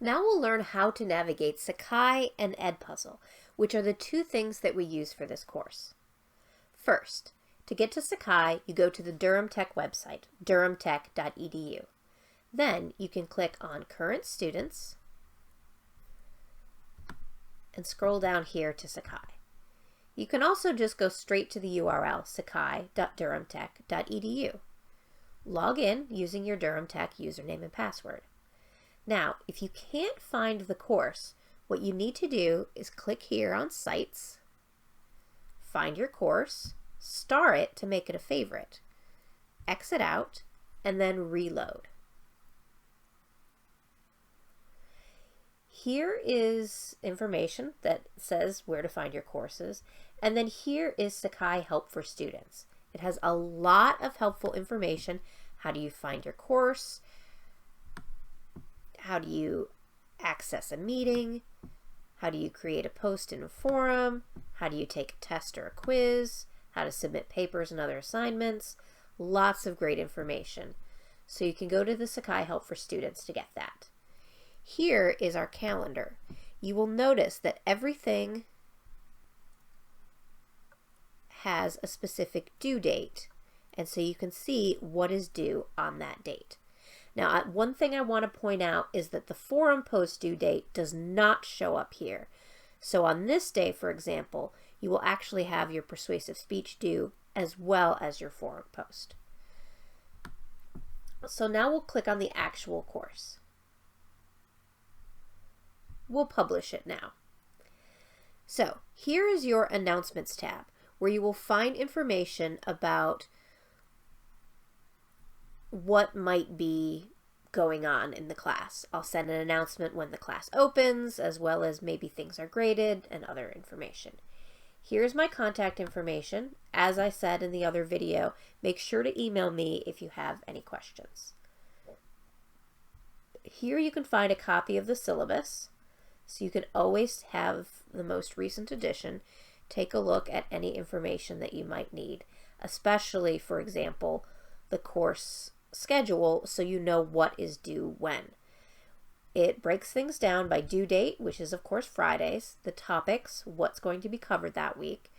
Now we'll learn how to navigate Sakai and Edpuzzle, which are the two things that we use for this course. First, to get to Sakai, you go to the Durham Tech website, durhamtech.edu. Then you can click on Current Students and scroll down here to Sakai. You can also just go straight to the URL sakai.durhamtech.edu. Log in using your Durham Tech username and password. Now, if you can't find the course, what you need to do is click here on Sites, find your course, star it to make it a favorite, exit out, and then reload. Here is information that says where to find your courses, and then here is Sakai Help for Students. It has a lot of helpful information. How do you find your course? How do you access a meeting? How do you create a post in a forum? How do you take a test or a quiz? How to submit papers and other assignments? Lots of great information. So you can go to the Sakai Help for Students to get that. Here is our calendar. You will notice that everything has a specific due date, and so you can see what is due on that date. Now, one thing I want to point out is that the forum post due date does not show up here. So on this day, for example, you will actually have your persuasive speech due as well as your forum post. So now we'll click on the actual course. We'll publish it now. So here is your Announcements tab, where you will find information about what might be going on in the class. I'll send an announcement when the class opens, as well as maybe things are graded and other information. Here's my contact information. As I said in the other video, make sure to email me if you have any questions. Here you can find a copy of the syllabus, so you can always have the most recent edition. Take a look at any information that you might need, especially, for example, the course schedule, so you know what is due when. It breaks things down by due date, which is of course Fridays, the topics, what's going to be covered that week,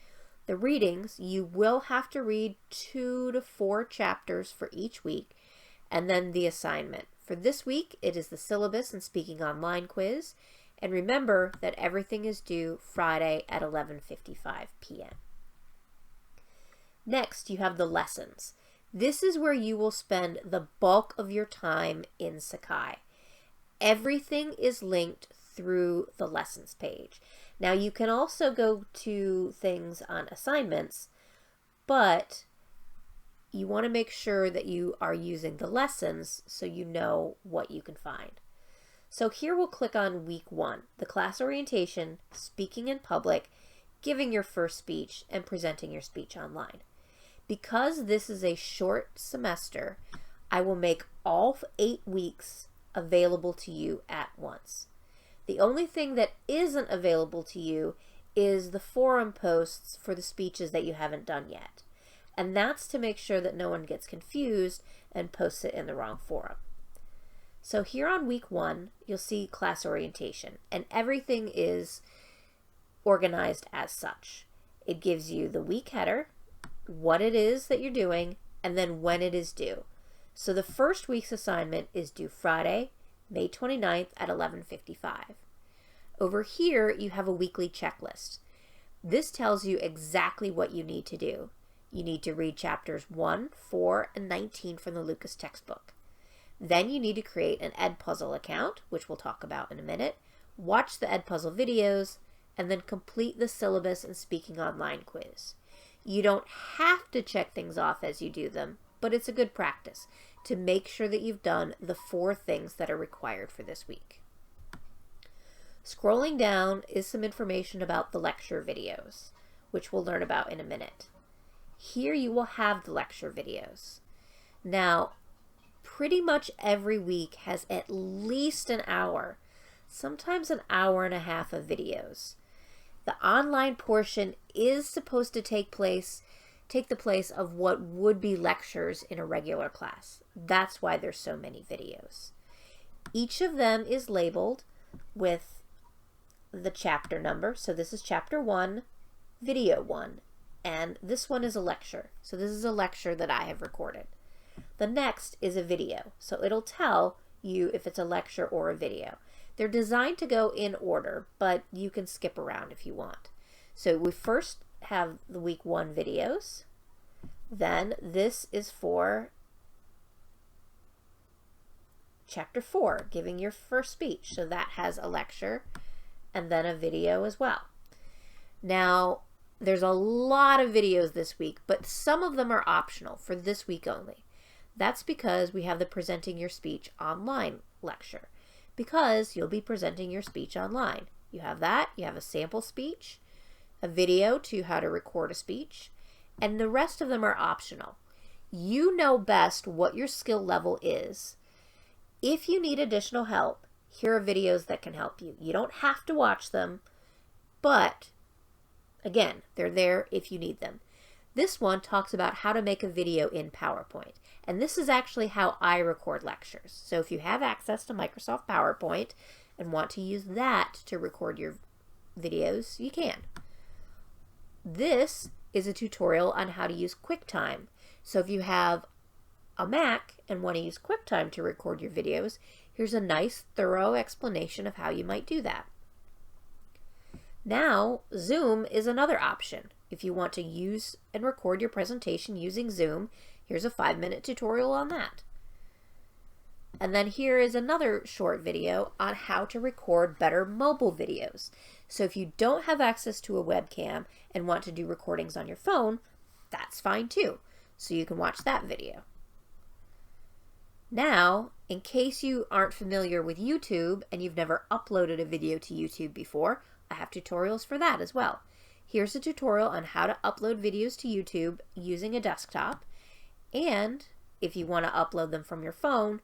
the readings. You will have to read 2 to 4 chapters for each week, and then the assignment. For this week, it is the syllabus and speaking online quiz. And remember that everything is due Friday at 11:55 p.m. Next, you have the lessons. This is where you will spend the bulk of your time in Sakai. Everything is linked through the lessons page. Now, you can also go to things on assignments, but you want to make sure that you are using the lessons so you know what you can find. So here we'll click on week 1, the class orientation, speaking in public, giving your first speech, and presenting your speech online. Because this is a short semester, I will make all 8 weeks available to you at once. The only thing that isn't available to you is the forum posts for the speeches that you haven't done yet. And that's to make sure that no one gets confused and posts it in the wrong forum. So here on week 1, you'll see class orientation, and everything is organized as such. It gives you the week header, what it is that you're doing, and then when it is due. So the first week's assignment is due Friday, May 29th at 11:55. Over here, you have a weekly checklist. This tells you exactly what you need to do. You need to read chapters 1, 4, and 19 from the Lucas textbook. Then you need to create an Edpuzzle account, which we'll talk about in a minute, watch the Edpuzzle videos, and then complete the syllabus and speaking online quiz. You don't have to check things off as you do them, but it's a good practice to make sure that you've done the 4 things that are required for this week. Scrolling down is some information about the lecture videos, which we'll learn about in a minute. Here you will have the lecture videos. Now, pretty much every week has at least an hour, sometimes an hour and a half of videos. The online portion is supposed to take the place of what would be lectures in a regular class. That's why there's so many videos. Each of them is labeled with the chapter number. So this is chapter 1, video 1, and this one is a lecture. So this is a lecture that I have recorded. The next is a video. So it'll tell you if it's a lecture or a video. They're designed to go in order, but you can skip around if you want. So we first have the week 1 videos. Then this is for chapter 4, giving your first speech. So that has a lecture and then a video as well. Now, there's a lot of videos this week, but some of them are optional for this week only. That's because we have the Presenting Your Speech Online lecture, because you'll be presenting your speech online. You have that, you have a sample speech, a video to how to record a speech, and the rest of them are optional. You know best what your skill level is. If you need additional help, here are videos that can help you. You don't have to watch them, but again, they're there if you need them. This one talks about how to make a video in PowerPoint. And this is actually how I record lectures. So if you have access to Microsoft PowerPoint and want to use that to record your videos, you can. This is a tutorial on how to use QuickTime. So if you have a Mac and want to use QuickTime to record your videos, here's a nice, thorough explanation of how you might do that. Now, Zoom is another option. If you want to use and record your presentation using Zoom, here's a 5-minute tutorial on that. And then here is another short video on how to record better mobile videos. So if you don't have access to a webcam and want to do recordings on your phone, that's fine too. So you can watch that video. Now, in case you aren't familiar with YouTube and you've never uploaded a video to YouTube before, I have tutorials for that as well. Here's a tutorial on how to upload videos to YouTube using a desktop. And if you want to upload them from your phone,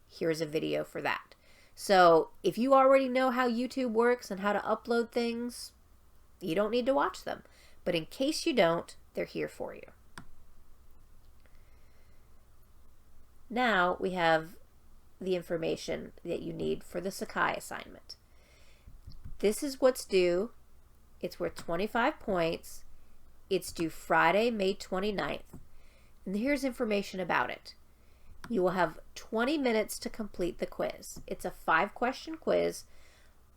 here's a video for that. So if you already know how YouTube works and how to upload things, you don't need to watch them. But in case you don't, they're here for you. Now we have the information that you need for the Sakai assignment. This is what's due. It's worth 25 points. It's due Friday, May 29th. And here's information about it. You will have 20 minutes to complete the quiz. It's a 5-question quiz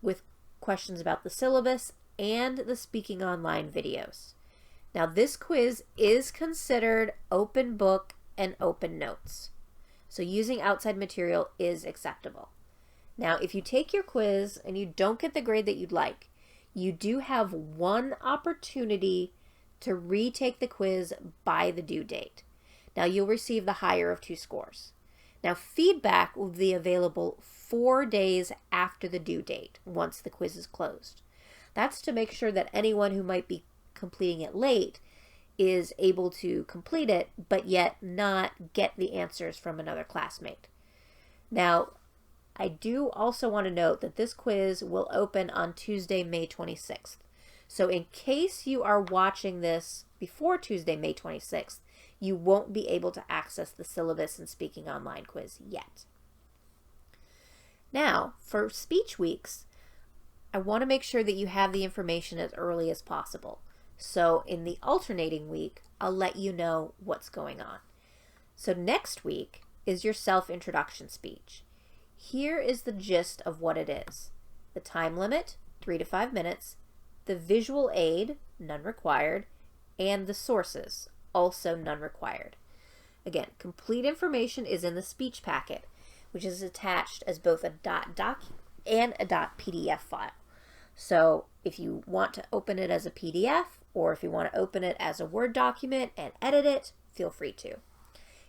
with questions about the syllabus and the Speaking Online videos. Now this quiz is considered open book and open notes. So using outside material is acceptable. Now if you take your quiz and you don't get the grade that you'd like, you do have one opportunity to retake the quiz by the due date. Now you'll receive the higher of 2 scores. Now feedback will be available 4 days after the due date once the quiz is closed. That's to make sure that anyone who might be completing it late is able to complete it, but yet not get the answers from another classmate. Now, I do also want to note that this quiz will open on Tuesday, May 26th. So in case you are watching this before Tuesday, May 26th, you won't be able to access the Syllabus and Speaking Online quiz yet. Now, for speech weeks, I want to make sure that you have the information as early as possible. So in the alternating week, I'll let you know what's going on. So next week is your self-introduction speech. Here is the gist of what it is. The time limit, 3 to 5 minutes, the visual aid, none required, and the sources, also none required. Again, complete information is in the speech packet, which is attached as both a .doc and a .pdf file. So if you want to open it as a PDF, or if you want to open it as a Word document and edit it, feel free to.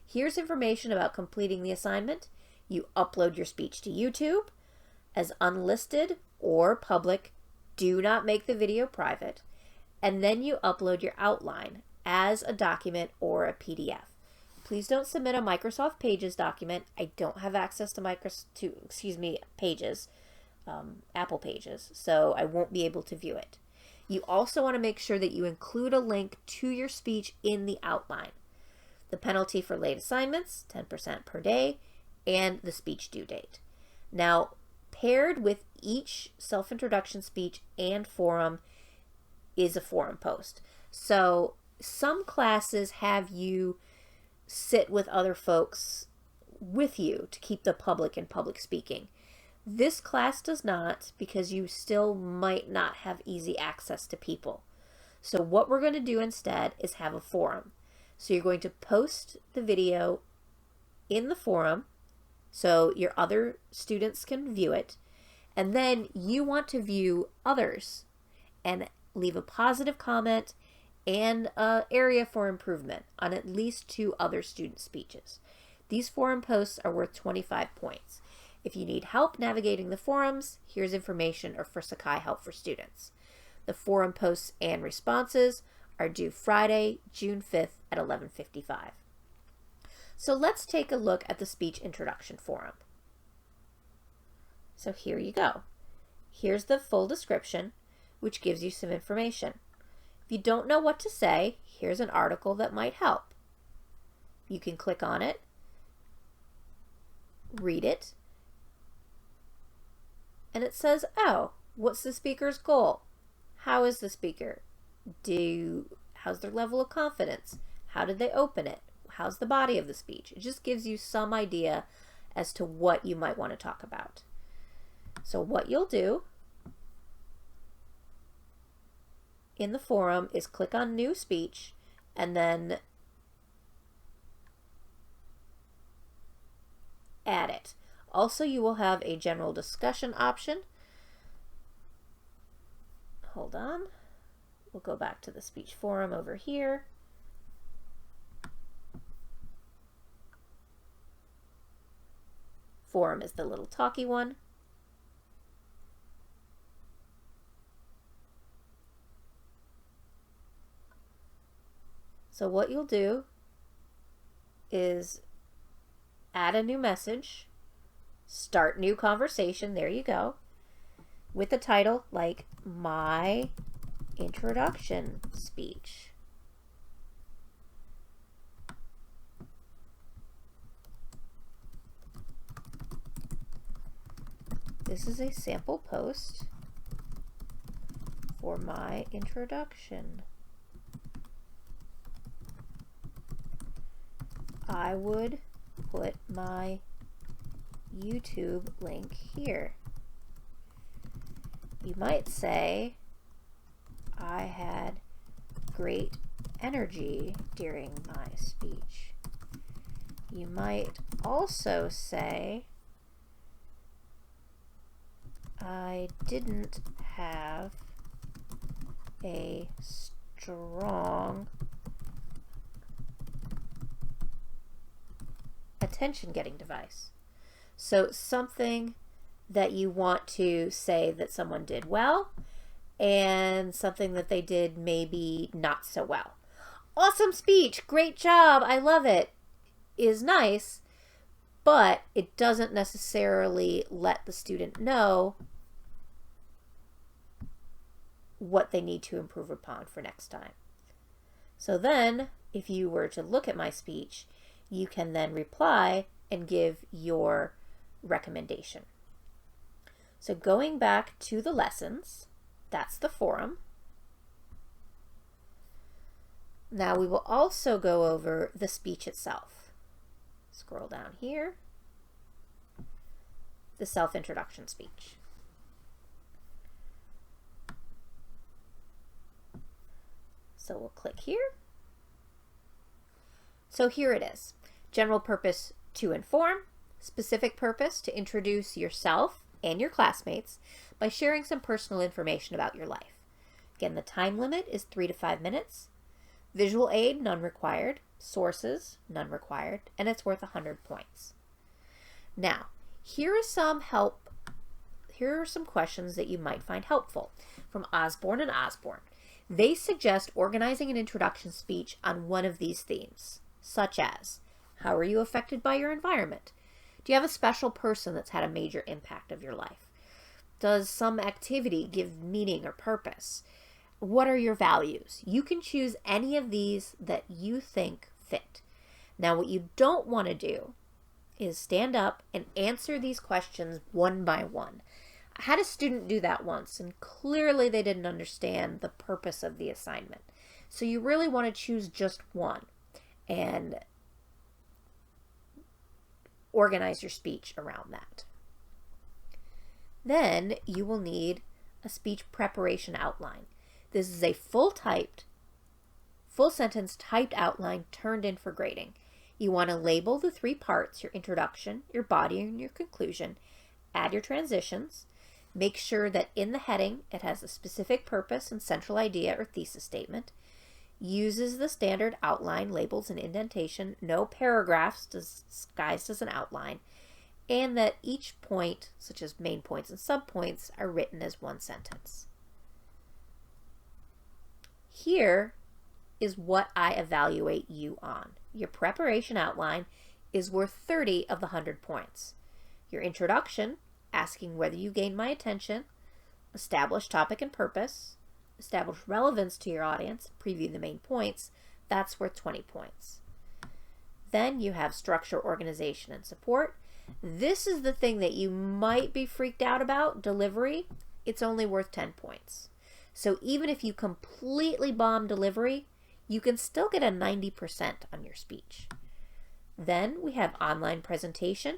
Here's information about completing the assignment. You upload your speech to YouTube as unlisted or public. Do not make the video private. And then you upload your outline as a document or a PDF. Please don't submit a Microsoft Pages document. I don't have access to Pages, Apple Pages, so I won't be able to view it. You also want to make sure that you include a link to your speech in the outline. The penalty for late assignments, 10% per day, and the speech due date. Now, Paired with each self-introduction speech and forum is a forum post. So some classes have you sit with other folks with you to keep the public in public speaking. This class does not, because you still might not have easy access to people. So what we're going to do instead is have a forum. So you're going to post the video in the forum so your other students can view it, and then you want to view others and leave a positive comment and an area for improvement on at least 2 other student speeches. These forum posts are worth 25 points. If you need help navigating the forums, here's information for Sakai Help for Students. The forum posts and responses are due Friday, June 5th at 11:55. So let's take a look at the speech introduction forum. So here you go. Here's the full description, which gives you some information. If you don't know what to say, here's an article that might help. You can click on it, read it, and it says, oh, what's the speaker's goal? How is the speaker? How's their level of confidence? How did they open it? How's the body of the speech? It just gives you some idea as to what you might want to talk about. So what you'll do in the forum is click on New Speech and then add it. Also, you will have a general discussion option. Hold on. We'll go back to the speech forum over here. Forum is the little talky one. So what you'll do is add a new message, start new conversation, there you go, with the title like My Introduction Speech. This is a sample post for my introduction. I would put my YouTube link here. You might say, I had great energy during my speech. You might also say, I didn't have a strong attention-getting device. So something that you want to say that someone did well and something that they did maybe not so well. Awesome speech, great job, I love it, is nice, but it doesn't necessarily let the student know what they need to improve upon for next time. So then, if you were to look at my speech, you can then reply and give your recommendation. So going back to the lessons, that's the forum. Now we will also go over the speech itself. Scroll down here, the self-introduction speech. So we'll click here. So here it is. General purpose to inform, specific purpose to introduce yourself and your classmates by sharing some personal information about your life. Again, the time limit is 3 to 5 minutes. Visual aid, none required. Sources, none required. And it's worth 100 points. Now, here are some questions that you might find helpful from Osborne and Osborne. They suggest organizing an introduction speech on one of these themes, such as, how are you affected by your environment? Do you have a special person that's had a major impact of your life? Does some activity give meaning or purpose? What are your values? You can choose any of these that you think fit. Now, what you don't want to do is stand up and answer these questions one by one. I had a student do that once, and clearly they didn't understand the purpose of the assignment. So you really want to choose just one and organize your speech around that. Then you will need a speech preparation outline. This is a full sentence typed outline turned in for grading. You want to label the 3 parts, your introduction, your body, and your conclusion. Add your transitions. Make sure that in the heading it has a specific purpose and central idea or thesis statement. Uses the standard outline, labels, and indentation. No paragraphs disguised as an outline. And that each point, such as main points and subpoints, are written as one sentence. Here is what I evaluate you on. Your preparation outline is worth 30 of the 100 points. Your introduction, asking whether you gain my attention, establish topic and purpose, establish relevance to your audience, preview the main points, that's worth 20 points. Then you have structure, organization, and support. This is the thing that you might be freaked out about, delivery. It's only worth 10 points. So even if you completely bomb delivery, you can still get a 90% on your speech. Then we have online presentation.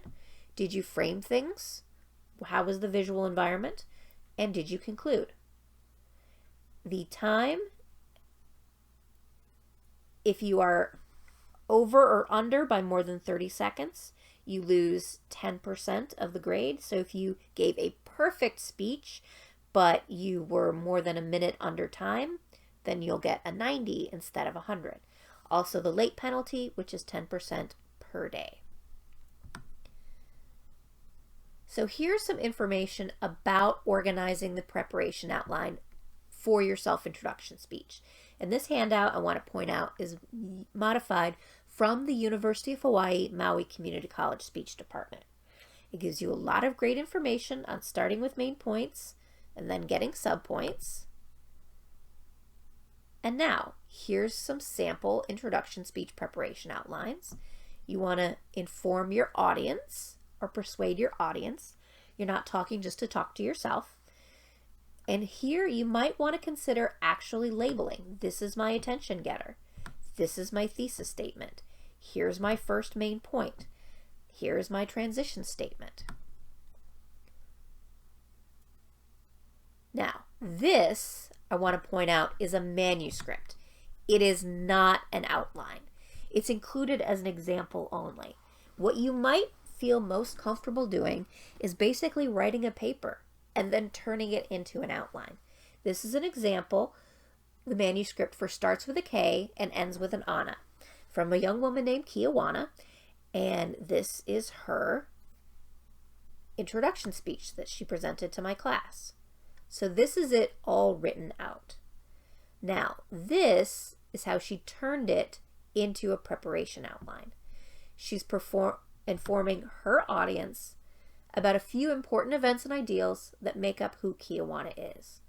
Did you frame things? How was the visual environment? And did you conclude? The time, if you are over or under by more than 30 seconds, you lose 10% of the grade. So if you gave a perfect speech, but you were more than a minute under time, then you'll get a 90 instead of 100. Also the late penalty, which is 10% per day. So here's some information about organizing the preparation outline for your self-introduction speech. And this handout, I want to point out, is modified from the University of Hawaii Maui Community College Speech Department. It gives you a lot of great information on starting with main points and then getting subpoints. And now, here's some sample introduction speech preparation outlines. You want to inform your audience or persuade your audience. You're not talking just to talk to yourself. And here you might want to consider actually labeling. This is my attention getter. This is my thesis statement. Here's my first main point. Here's my transition statement. Now, this, I want to point out, is a manuscript. It is not an outline. It's included as an example only. What you might feel most comfortable doing is basically writing a paper and then turning it into an outline. This is an example. The manuscript first starts with a K and ends with an Ana, from a young woman named Kiawana, and this is her introduction speech that she presented to my class. So this is it all written out. Now, this is how she turned it into a preparation outline. She's informing her audience about a few important events and ideals that make up who Kiawana is.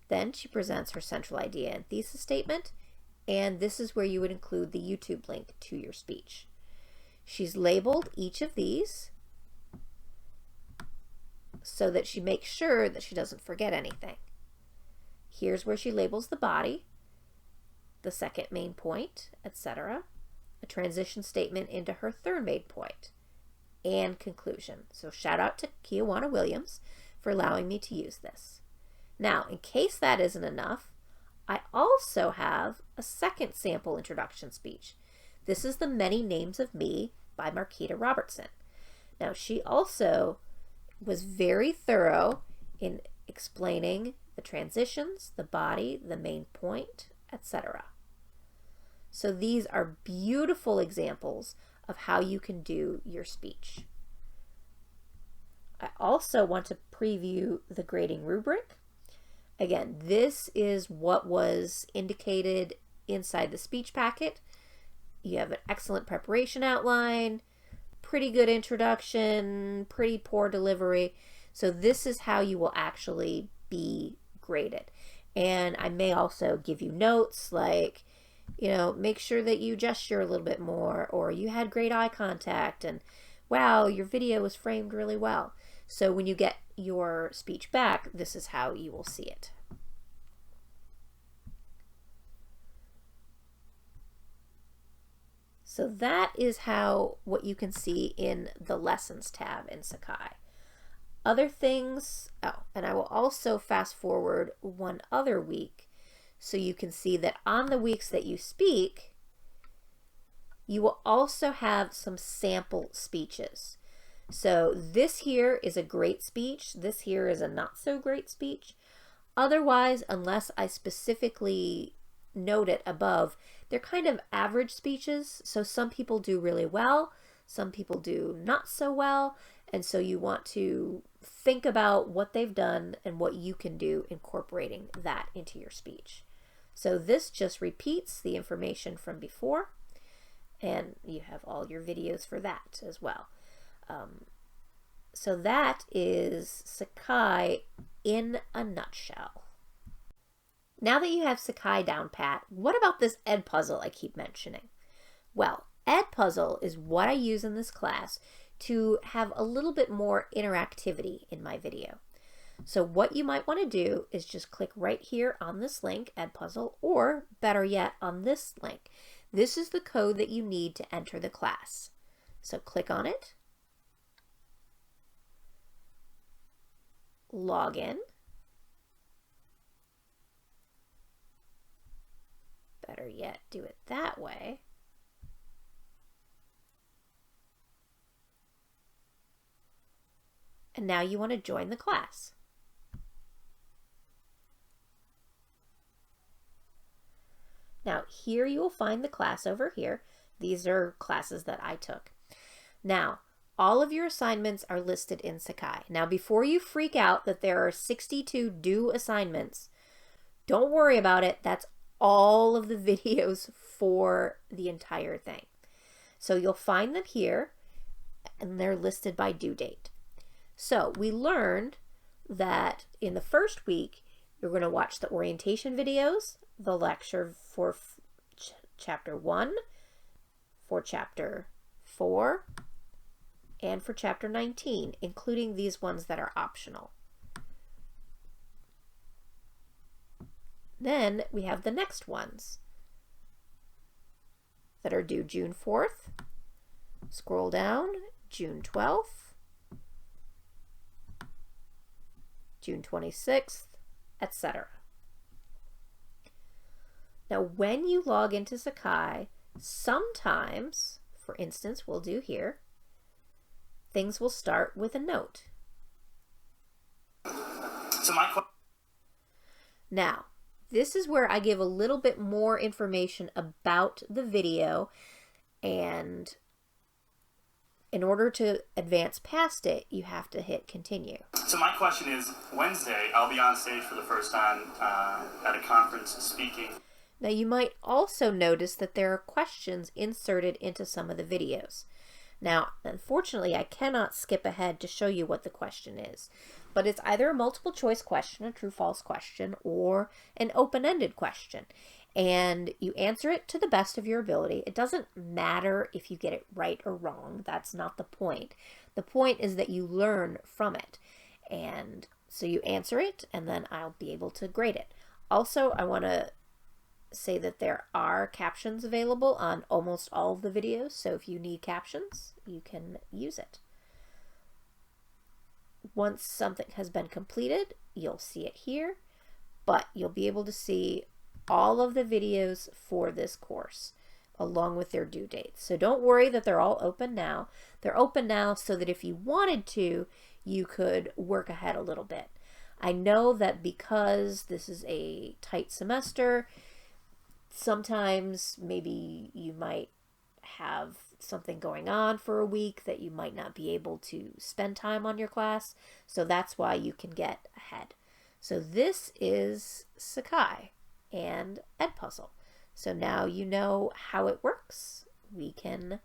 Then she presents her central idea and thesis statement, and this is where you would include the YouTube link to your speech. She's labeled each of these so that she makes sure that she doesn't forget anything. Here's where she labels the body, the second main point, etc., a transition statement into her third main point, and conclusion. So shout out to Kiawana Williams for allowing me to use this. Now, in case that isn't enough, I also have a second sample introduction speech. This is The Many Names of Me by Marquita Robertson. Now, she also was very thorough in explaining the transitions, the body, the main point, etc. So these are beautiful examples of how you can do your speech. I also want to preview the grading rubric. Again, this is what was indicated inside the speech packet. You have an excellent preparation outline, pretty good introduction, pretty poor delivery. So this is how you will actually be graded. And I may also give you notes like, make sure that you gesture a little bit more, or you had great eye contact, and wow, your video was framed really well. So when you get your speech back, this is how you will see it. So that is what you can see in the Lessons tab in Sakai. Other things, and I will also fast forward one other week so you can see that on the weeks that you speak, you will also have some sample speeches. So this here is a great speech. This here is a not so great speech. Otherwise, unless I specifically note it above, they're kind of average speeches. So some people do really well, some people do not so well. And so you want to think about what they've done and what you can do incorporating that into your speech. So this just repeats the information from before, and you have all your videos for that as well. So that is Sakai in a nutshell. Now that you have Sakai down pat, what about this Edpuzzle I keep mentioning? Well, Edpuzzle is what I use in this class to have a little bit more interactivity in my video. So what you might want to do is just click right here on this link, Edpuzzle, or better yet, on this link. This is the code that you need to enter the class. So click on it, log in, better yet, do it that way. And now you want to join the class. Now here you will find the class over here. These are classes that I took. Now, all of your assignments are listed in Sakai. Now, before you freak out that there are 62 due assignments, don't worry about it. That's all of the videos for the entire thing. So you'll find them here, and they're listed by due date. So we learned that in the first week, you're going to watch the orientation videos, the lecture for chapter 1, for chapter 4, and for chapter 19, including these ones that are optional. Then we have the next ones that are due June 4th. Scroll down, June 12th, June 26th, etc. Now, when you log into Sakai, sometimes, for instance, we'll do here, things will start with a note. Now, this is where I give a little bit more information about the video, and in order to advance past it, you have to hit continue. So my question is, Wednesday, I'll be on stage for the first time at a conference speaking. Now you might also notice that there are questions inserted into some of the videos. Now, unfortunately, I cannot skip ahead to show you what the question is, but it's either a multiple choice question, a true-false question, or an open-ended question. And you answer it to the best of your ability. It doesn't matter if you get it right or wrong. That's not the point. The point is that you learn from it. And so you answer it, and then I'll be able to grade it. Also, I want to say that there are captions available on almost all of the videos. So if you need captions, you can use it. Once something has been completed, you'll see it here, but you'll be able to see all of the videos for this course along with their due dates. So don't worry that they're all open now. They're open now so that if you wanted to, you could work ahead a little bit. I know that because this is a tight semester, sometimes maybe you might have something going on for a week that you might not be able to spend time on your class. So that's why you can get ahead. So this is Sakai and Edpuzzle. So now you know how it works. We can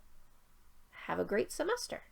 have a great semester.